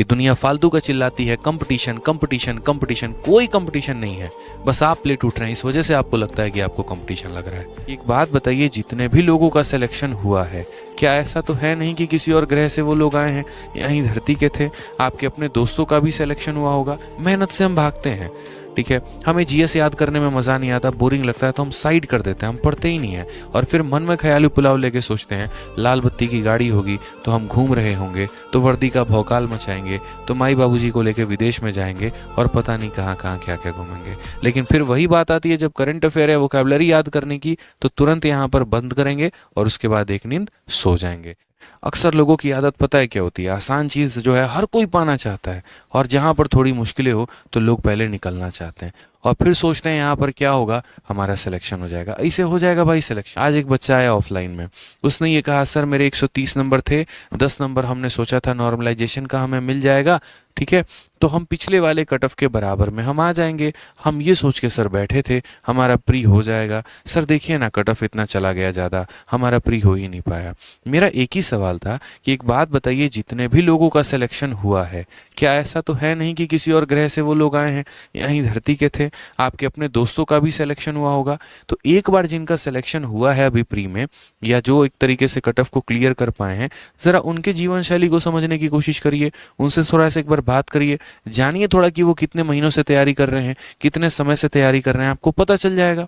कि दुनिया फालतू का चिल्लाती है कंपटीशन कंपटीशन कंपटीशन, कोई कंपटीशन नहीं है, बस आप प्लेट उठ रहे हैं, इस वजह से आपको लगता है कि आपको कंपटीशन लग रहा है। एक बात बताइए, जितने भी लोगों का सिलेक्शन हुआ है, क्या ऐसा तो है नहीं कि किसी और ग्रह से वो लोग आए हैं, यहीं धरती के थे? आपके अपने दोस्तों का भी सिलेक्शन हुआ होगा। मेहनत से हम भागते हैं, ठीक है, हमें जीएस याद करने में मज़ा नहीं आता, बोरिंग लगता है तो हम साइड कर देते हैं, हम पढ़ते ही नहीं है, और फिर मन में ख्याली पुलाव लेके सोचते हैं लाल बत्ती की गाड़ी होगी तो हम घूम रहे होंगे, तो वर्दी का भौकाल मचाएंगे, तो माई बाबूजी को लेके विदेश में जाएंगे और पता नहीं कहाँ कहाँ क्या क्या घूमेंगे। लेकिन फिर वही बात आती है जब करंट अफेयर है, वोकैबुलरी याद करने की, तो तुरंत यहाँ पर बंद करेंगे और उसके बाद एक नींद सो जाएंगे। अक्सर लोगों की आदत पता है क्या होती है, आसान चीज़ जो है हर कोई पाना चाहता है, और जहाँ पर थोड़ी मुश्किलें हो तो लोग पहले निकलना चाहते हैं और फिर सोचते हैं यहाँ पर क्या होगा, हमारा सिलेक्शन हो जाएगा। ऐसे हो जाएगा भाई सिलेक्शन। आज एक बच्चा आया ऑफलाइन में, उसने ये कहा सर मेरे 130 नंबर थे, 10 नंबर हमने सोचा था नॉर्मलाइजेशन का हमें मिल जाएगा, ठीक है, तो हम पिछले वाले कट ऑफ के बराबर में हम आ जाएंगे। हम ये सोच के सर बैठे थे हमारा प्री हो जाएगा, सर देखिए ना कट ऑफ इतना चला गया ज़्यादा, हमारा प्री हो ही नहीं पाया। मेरा एक ही सवाल था कि एक बात बताइए, जितने भी लोगों का सिलेक्शन हुआ है, क्या ऐसा तो है नहीं कि किसी और ग्रह से वो लोग आए हैं, यहीं धरती के थे? आपके अपने दोस्तों का भी सिलेक्शन हुआ होगा। तो एक बार जिनका सिलेक्शन हुआ है अभी प्री में, या जो एक तरीके से कट ऑफ को क्लियर कर पाए हैं, ज़रा उनके जीवन शैली को समझने की कोशिश करिए, उनसे थोड़ा सा एक बार बात करिए, जानिए थोड़ा कि वो कितने महीनों से तैयारी कर रहे हैं, कितने समय से तैयारी कर रहे हैं, आपको पता चल जाएगा।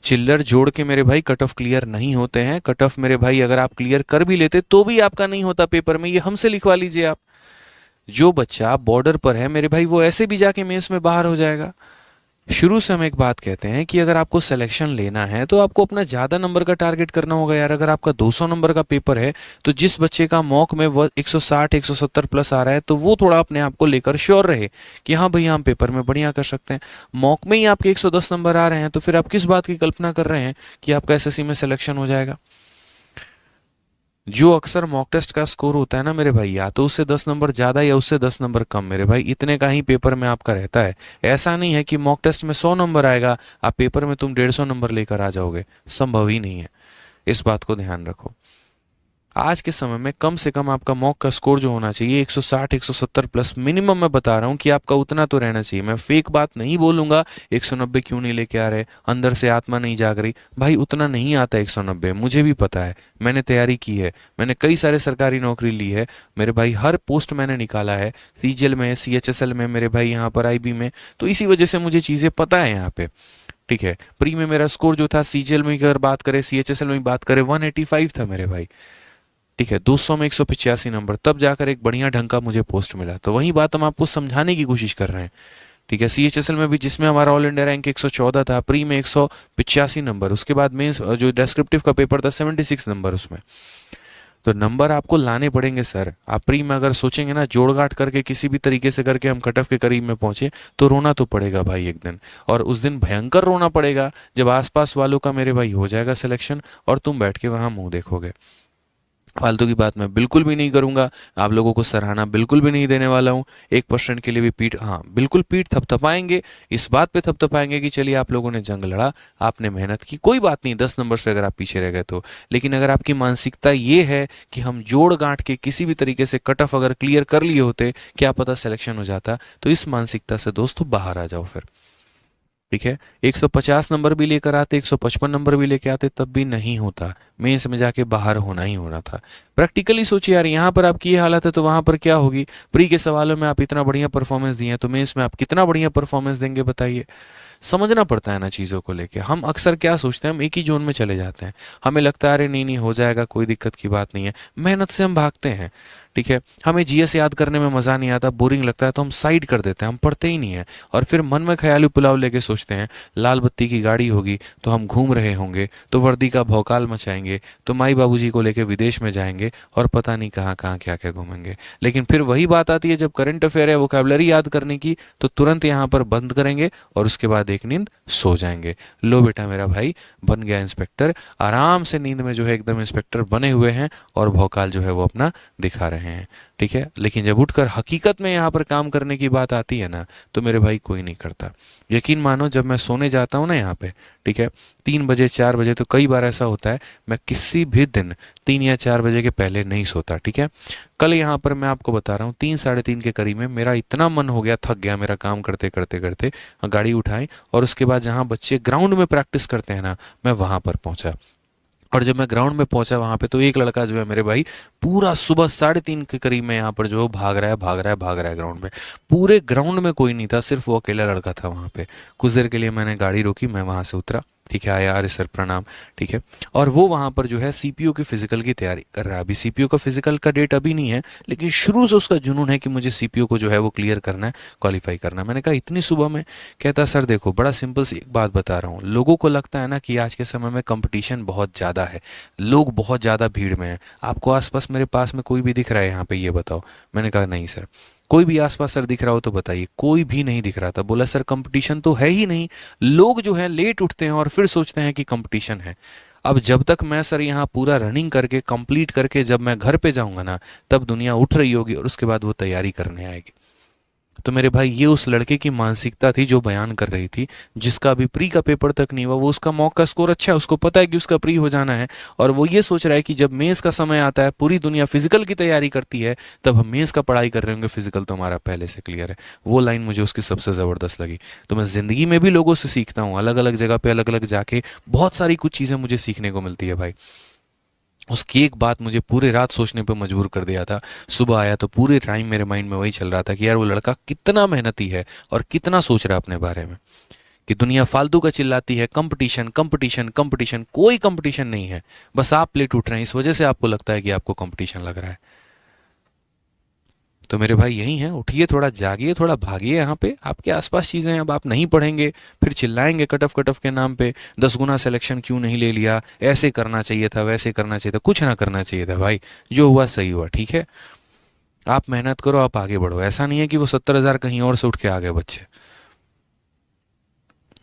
चिल्लर जोड़ के मेरे भाई कट ऑफ क्लियर नहीं होते हैं। कट ऑफ मेरे भाई अगर आप क्लियर कर भी लेते तो भी आपका नहीं होता पेपर में, ये हमसे लिखवा लीजिए आप। जो बच्चा बॉर्डर पर है मेरे भाई वो ऐसे भी जाके मेंस में बाहर हो जाएगा। शुरू से हम एक बात कहते हैं कि अगर आपको सिलेक्शन लेना है तो आपको अपना ज़्यादा नंबर का टारगेट करना होगा यार। अगर आपका 200 नंबर का पेपर है तो जिस बच्चे का मॉक में वो 160 170 प्लस आ रहा है तो वो थोड़ा अपने आप को लेकर श्योर रहे कि हाँ भैया हम पेपर में बढ़िया कर सकते हैं। मॉक में ही आपके 110 नंबर आ रहे हैं तो फिर आप किस बात की कल्पना कर रहे हैं कि आपका एसएससी में सिलेक्शन हो जाएगा। जो अक्सर मॉक टेस्ट का स्कोर होता है ना मेरे भाई, या तो उससे 10 नंबर ज़्यादा या उससे 10 नंबर कम, मेरे भाई इतने का ही पेपर में आपका रहता है। ऐसा नहीं है कि मॉक टेस्ट में 100 नंबर आएगा, आप पेपर में तुम 150 नंबर लेकर आ जाओगे, संभव ही नहीं है। इस बात को ध्यान रखो। आज के समय में कम से कम आपका मॉक का स्कोर जो होना चाहिए 160 170 प्लस मिनिमम, मैं बता रहा हूँ कि आपका उतना तो रहना चाहिए। मैं फेक बात नहीं बोलूंगा 190 क्यों नहीं लेके आ रहे, अंदर से आत्मा नहीं जाग रही, भाई उतना नहीं आता 190, मुझे भी पता है, मैंने तैयारी की है, मैंने कई सारे सरकारी नौकरी ली है मेरे भाई, हर पोस्ट मैंने निकाला है, सीजीएल में, सीएचएसएल में मेरे भाई, यहाँ पर आईबी में, तो इसी वजह से मुझे चीज़ें पता है यहाँ पे, ठीक है। प्री में मेरा स्कोर जो था, सीजीएल में अगर बात करें, सीएचएसएल में बात करें, 185 था मेरे भाई, ठीक है। 200 में 185 नंबर, तब जाकर एक बढ़िया ढंग का मुझे पोस्ट मिला। तो वही बात हम आपको समझाने की कोशिश कर रहे हैं, ठीक है। सीएचएसएल में भी जिसमें हमारा ऑल इंडिया रैंक 114 था, प्री में 185 नंबर, उसके बाद मेंस जो डेस्क्रिप्टिव का पेपर था 76 नंबर उसमें। तो नंबर आपको लाने पड़ेंगे सर। आप प्री में अगर सोचेंगे ना जोड़ गांठ करके किसी भी तरीके से करके हम कट ऑफ के करीब में पहुंचे, तो रोना तो पड़ेगा भाई एक दिन, और उस दिन भयंकर रोना पड़ेगा जब आसपास वालों का मेरे भाई हो जाएगा सिलेक्शन और तुम बैठ के वहां मुंह देखोगे। फालतू की बात मैं बिल्कुल भी नहीं करूंगा, आप लोगों को सराहना बिल्कुल भी नहीं देने वाला हूँ। 1% के लिए भी पीठ, हाँ बिल्कुल पीठ थपथपाएंगे, इस बात पे थपथपाएंगे कि चलिए आप लोगों ने जंग लड़ा, आपने मेहनत की, कोई बात नहीं 10 नंबर से अगर आप पीछे रह गए तो। लेकिन अगर आपकी मानसिकता ये है कि हम जोड़ गांठ के किसी भी तरीके से कट ऑफ अगर क्लियर कर लिए होते, क्या पता सिलेक्शन हो जाता, तो इस मानसिकता से दोस्तों बाहर आ जाओ फिर, ठीक है। 150 नंबर भी लेकर आते, 155 नंबर भी लेके आते, तब भी नहीं होता, मेंस में जाके बाहर होना ही होना था। प्रैक्टिकली सोचिए यार, यहाँ पर आपकी ये हालत है तो वहाँ पर क्या होगी। प्री के सवालों में आप इतना बढ़िया परफॉर्मेंस दिए हैं तो मेंस में आप कितना बढ़िया परफॉर्मेंस देंगे बताइए। समझना पड़ता है ना चीज़ों को लेके। हम अक्सर क्या सोचते हैं, हम एक ही जोन में चले जाते हैं, हमें लगता है अरे नहीं नहीं हो जाएगा, कोई दिक्कत की बात नहीं है, मेहनत से हम भागते हैं, ठीक है। हमें जीएस याद करने में मज़ा नहीं आता, बोरिंग लगता है तो हम साइड कर देते हैं, हम पढ़ते ही नहीं है, और फिर मन में ख्याली पुलाव लेके सोचते हैं लाल बत्ती की गाड़ी होगी तो हम घूम रहे होंगे, तो वर्दी का भौकाल मचाएंगे, तो माई बाबूजी को लेके विदेश में जाएंगे और पता नहीं कहाँ कहाँ क्या क्या घूमेंगे। लेकिन फिर वही बात आती है जब करंट अफेयर है, वोकैबुलरी याद करने की, तो तुरंत यहाँ पर बंद करेंगे और उसके बाद एक नींद सो जाएंगे। लो बेटा मेरा भाई बन गया इंस्पेक्टर, आराम से नींद में जो है एकदम इंस्पेक्टर बने हुए हैं और भौकाल जो है वो अपना दिखा रहे हैं, ठीक है। लेकिन जब उठकर हकीकत में यहाँ पर काम करने की बात आती है ना, तो मेरे भाई कोई नहीं करता। यकीन मानो जब मैं सोने जाता हूँ ना यहाँ पे, ठीक है। 3 बजे 4 बजे, तो कई बार ऐसा होता है मैं किसी भी दिन 3 या 4 बजे के पहले नहीं सोता, ठीक है। कल यहाँ पर मैं आपको बता रहा हूँ 3 साढ़े 3 के करीब में मेरा इतना मन हो गया, थक गया मेरा काम करते करते करते, गाड़ी उठाई और उसके बाद जहाँ बच्चे ग्राउंड में प्रैक्टिस करते हैं ना, मैं वहाँ पर पहुँचा। और जब मैं ग्राउंड में पहुंचा वहां पे, तो एक लड़का जो है मेरे भाई पूरा सुबह 3:30 के करीब में यहाँ पर जो है भाग रहा है भाग रहा है भाग रहा है ग्राउंड में। पूरे ग्राउंड में कोई नहीं था, सिर्फ वो अकेला लड़का था वहाँ पे। कुछ देर के लिए मैंने गाड़ी रोकी, मैं वहाँ से उतरा, ठीक है, आया, अरे सर प्रणाम, ठीक है। और वो वहाँ पर जो है सीपीयू की फिजिकल की तैयारी कर रहा है। अभी सीपीयू का फिजिकल का डेट अभी नहीं है, लेकिन शुरू से उसका जुनून है कि मुझे सीपीयू को जो है वो क्लियर करना है, क्वालिफाई करना है। मैंने कहा इतनी सुबह में? कहता सर देखो बड़ा सिंपल सी एक बात बता रहा हूँ, लोगों को लगता है ना कि आज के समय में कंपटीशन बहुत ज़्यादा है, लोग बहुत ज़्यादा भीड़ में हैं। आपको आसपास मेरे पास में कोई भी दिख रहा है यहाँ पे, ये बताओ। मैंने कहा नहीं सर। कोई भी आसपास सर दिख रहा हो तो बताइए। कोई भी नहीं दिख रहा था। बोला सर कंपटीशन तो है ही नहीं, लोग जो है लेट उठते हैं और फिर सोचते हैं कि कंपटीशन है। अब जब तक मैं सर यहाँ पूरा रनिंग करके कंप्लीट करके जब मैं घर पे जाऊंगा ना, तब दुनिया उठ रही होगी और उसके बाद वो तैयारी करने आएगी। तो मेरे भाई ये उस लड़के की मानसिकता थी जो बयान कर रही थी, जिसका अभी प्री का पेपर तक नहीं हुआ, वो उसका मॉक का स्कोर अच्छा है, उसको पता है कि उसका प्री हो जाना है, और वो ये सोच रहा है कि जब मेंस का समय आता है, पूरी दुनिया फिजिकल की तैयारी करती है, तब हम मेंस का पढ़ाई कर रहे होंगे, फिजिकल तो हमारा पहले से क्लियर है। वो लाइन मुझे उसकी सबसे ज़बरदस्त लगी। तो मैं ज़िंदगी में भी लोगों से सीखता हूँ, अलग अलग जगह पे अलग अलग जाके बहुत सारी कुछ चीज़ें मुझे सीखने को मिलती है भाई। उसकी एक बात मुझे पूरे रात सोचने पे मजबूर कर दिया था। सुबह आया तो पूरे टाइम मेरे माइंड में वही चल रहा था कि यार वो लड़का कितना मेहनती है और कितना सोच रहा है अपने बारे में। कि दुनिया फालतू का चिल्लाती है कंपटीशन कंपटीशन कंपटीशन, कोई कंपटीशन नहीं है, बस आप लेट उठ रहे हैं, इस वजह से आपको लगता है कि आपको कंपटीशन लग रहा है। तो मेरे भाई यही है, उठिए, थोड़ा जागिए, थोड़ा भागिए। यहाँ पे आपके आसपास चीज़ें हैं, अब आप नहीं पढ़ेंगे फिर चिल्लाएंगे कटअफ कटअफ के नाम पे, 10 गुना सिलेक्शन क्यों नहीं ले लिया, ऐसे करना चाहिए था, वैसे करना चाहिए था। कुछ ना करना चाहिए था भाई, जो हुआ सही हुआ, ठीक है। आप मेहनत करो, आप आगे बढ़ो। ऐसा नहीं है कि वो 70,000 कहीं और से उठ के आ गए बच्चे।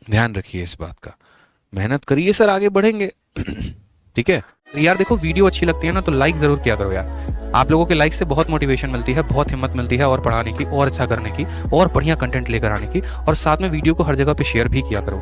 ध्यान रखिए इस बात का। मेहनत करिए सर, आगे बढ़ेंगे। ठीक है यार। देखो वीडियो अच्छी लगती है ना तो लाइक जरूर किया करो यार। आप लोगों के लाइक से बहुत मोटिवेशन मिलती है, बहुत हिम्मत मिलती है और पढ़ाने की, और अच्छा करने की, और बढ़िया कंटेंट लेकर आने की। और साथ में वीडियो को हर जगह पे शेयर भी किया करो।